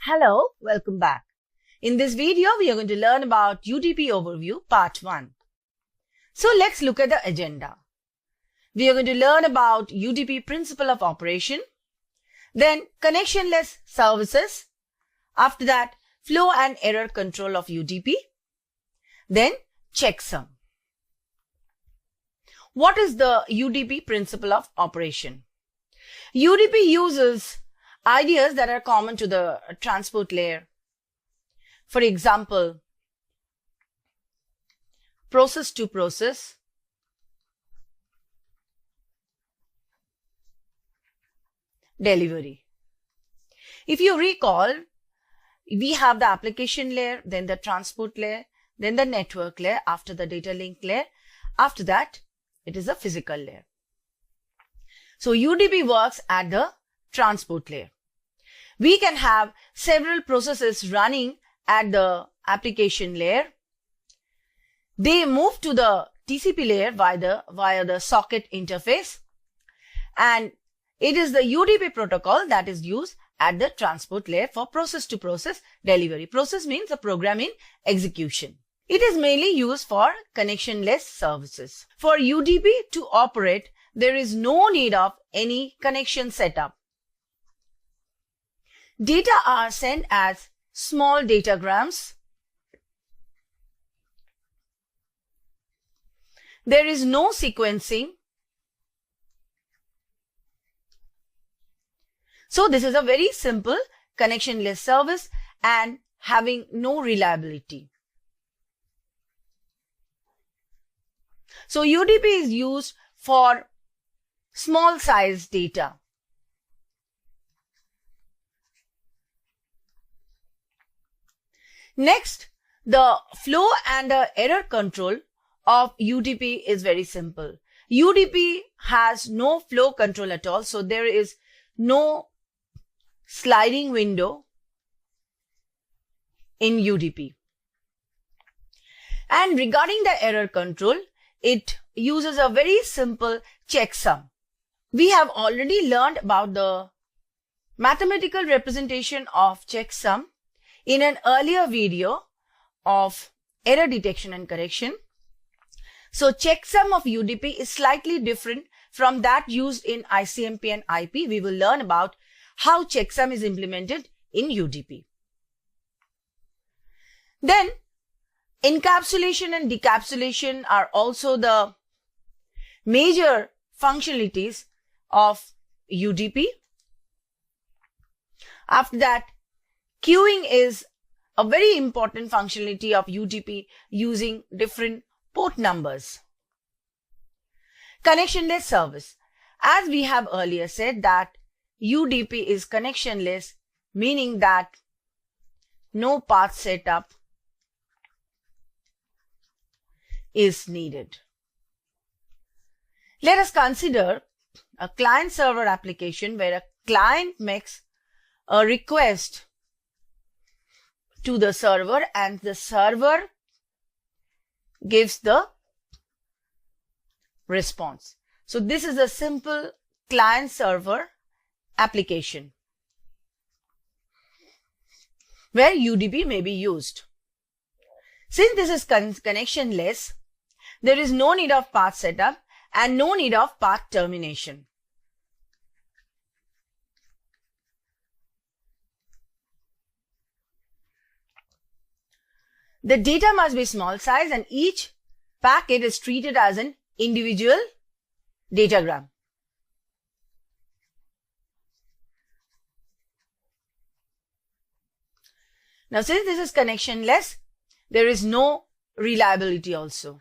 Hello, welcome back. In this video, we are going to learn about UDP Overview Part 1. So let's look at the agenda. We are going to learn about UDP Principle of Operation, then connectionless services, after that flow and error control of UDP, then checksum. What is the UDP Principle of Operation? UDP uses ideas that are common to the transport layer. For example, process to process, delivery. If you recall, we have the application layer, then the transport layer, then the network layer, after the data link layer. After that, it is a physical layer. So UDP works at the transport layer. We can have several processes running at the application layer. They move to the TCP layer via the socket interface, and it is the UDP protocol that is used at the transport layer for process to process delivery. Process means a program in execution. It is mainly used for connectionless services. For UDP to operate, there is no need of any connection setup. Data are sent as small datagrams. There is no sequencing. So this is a very simple connectionless service and having no reliability. So UDP is used for small size data. Next, the flow and the error control of UDP is very simple. UDP has no flow control at all, so there is no sliding window in UDP. And regarding the error control, it uses a very simple checksum. We have already learned about the mathematical representation of checksum in an earlier video of error detection and correction. So checksum of UDP is slightly different from that used in ICMP and IP. We will learn about how checksum is implemented in UDP. Then encapsulation and decapsulation are also the major functionalities of UDP. After that, queuing is a very important functionality of UDP using different port numbers. Connectionless service. As we have earlier said that UDP is connectionless, meaning that no path setup is needed. Let us consider a client-server application where a client makes a request to the server and the server gives the response. So this is a simple client-server application where UDP may be used. Since this is connectionless, there is no need of path setup and no need of path termination. The data must be small size and each packet is treated as an individual datagram. Now, since this is connectionless, there is no reliability also.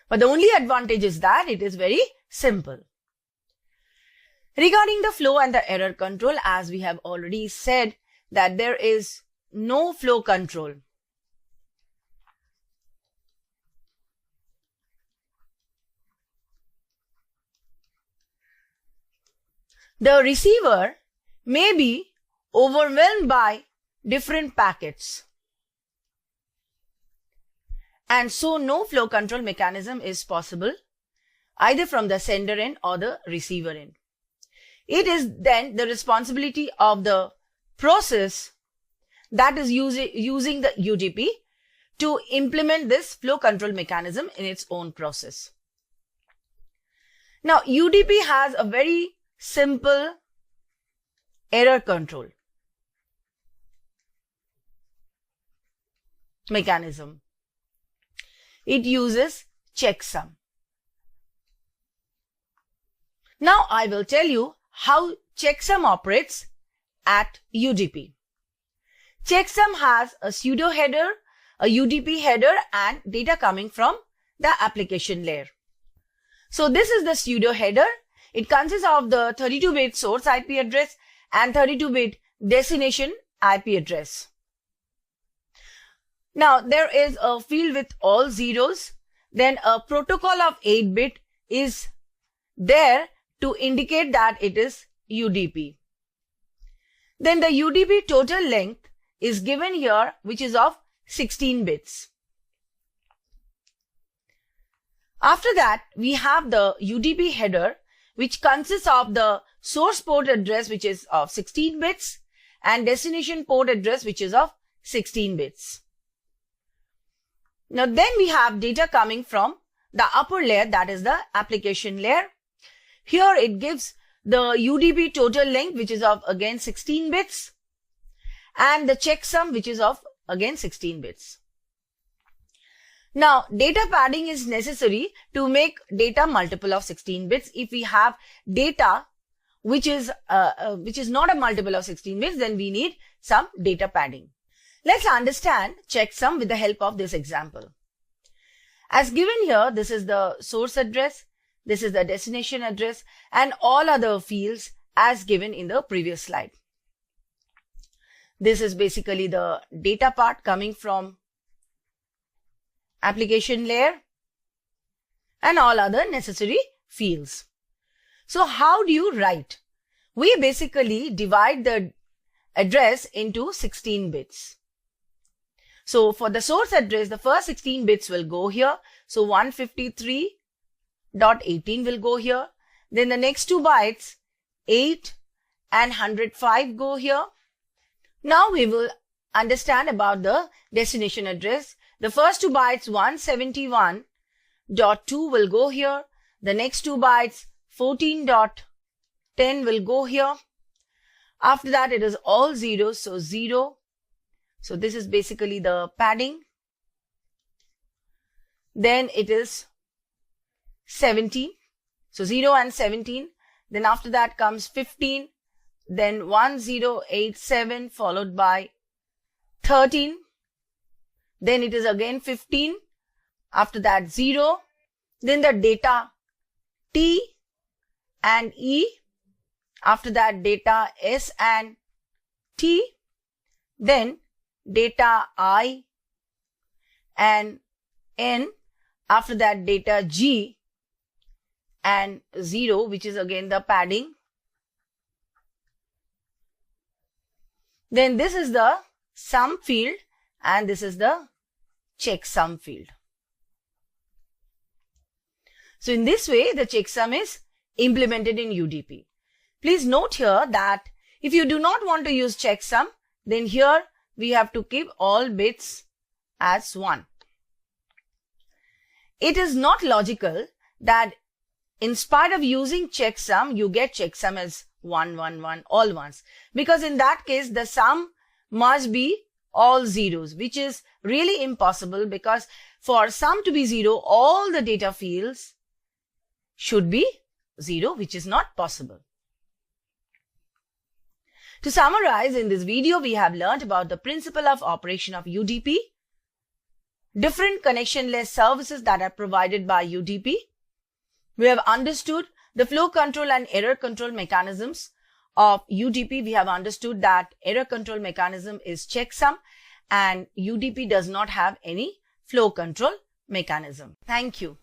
But the only advantage is that it is very simple. Regarding the flow and the error control, as we have already said, that there is no flow control. The receiver may be overwhelmed by different packets, and so no flow control mechanism is possible either from the sender end or the receiver end. It is then the responsibility of the process that is using the UDP to implement this flow control mechanism in its own process. Now, UDP has a very simple error control mechanism. It uses checksum. Now, I will tell you how checksum operates at UDP. Checksum has a pseudo header, a UDP header, and data coming from the application layer. So this is the pseudo header. It consists of the 32-bit source IP address and 32-bit destination IP address. Now there is a field with all zeros. Then a protocol of 8-bit is there to indicate that it is UDP. Then the UDP total length is given here, which is of 16 bits. After that, we have the UDP header, which consists of the source port address, which is of 16 bits, and destination port address, which is of 16 bits. Now then we have data coming from the upper layer, that is the application layer. Here it gives the UDP total length, which is of again 16 bits, and the checksum, which is of again 16 bits. Now, data padding is necessary to make data multiple of 16 bits. If we have data which is not a multiple of 16 bits, then we need some data padding. Let's understand checksum with the help of this example. As given here, this is the source address, this is the destination address, and all other fields as given in the previous slide. This is basically the data part coming from application layer and all other necessary fields. So how do you write? We basically divide the address into 16 bits. So for the source address, the first 16 bits will go here. So 153.18 will go here. Then the next 2 bytes, 8 and 105 go here. Now we will understand about the destination address. The first 2 bytes, 171.2 will go here. The next 2 bytes, 14.10 will go here. After that, it is all zeros, so 0. So this is basically the padding. Then it is 17. So 0 and 17. Then after that comes 15. Then 1087 followed by 13. Then it is again 15. After that 0. Then the data T and E. After that data S and T. Then data I and N. After that data G and 0, which is again the padding. Then this is the sum field and this is the checksum field. So in this way, the checksum is implemented in UDP. Please note here that if you do not want to use checksum, then here we have to keep all bits as 1. It is not logical that in spite of using checksum, you get checksum as 1, 1, 1, all ones. Because in that case, the sum must be all zeros, which is really impossible, because for sum to be 0, all the data fields should be 0, which is not possible. To summarize, in this video, we have learnt about the principle of operation of UDP, different connectionless services that are provided by UDP. We have understood the flow control and error control mechanisms of UDP. We have understood that error control mechanism is checksum and UDP does not have any flow control mechanism. Thank you.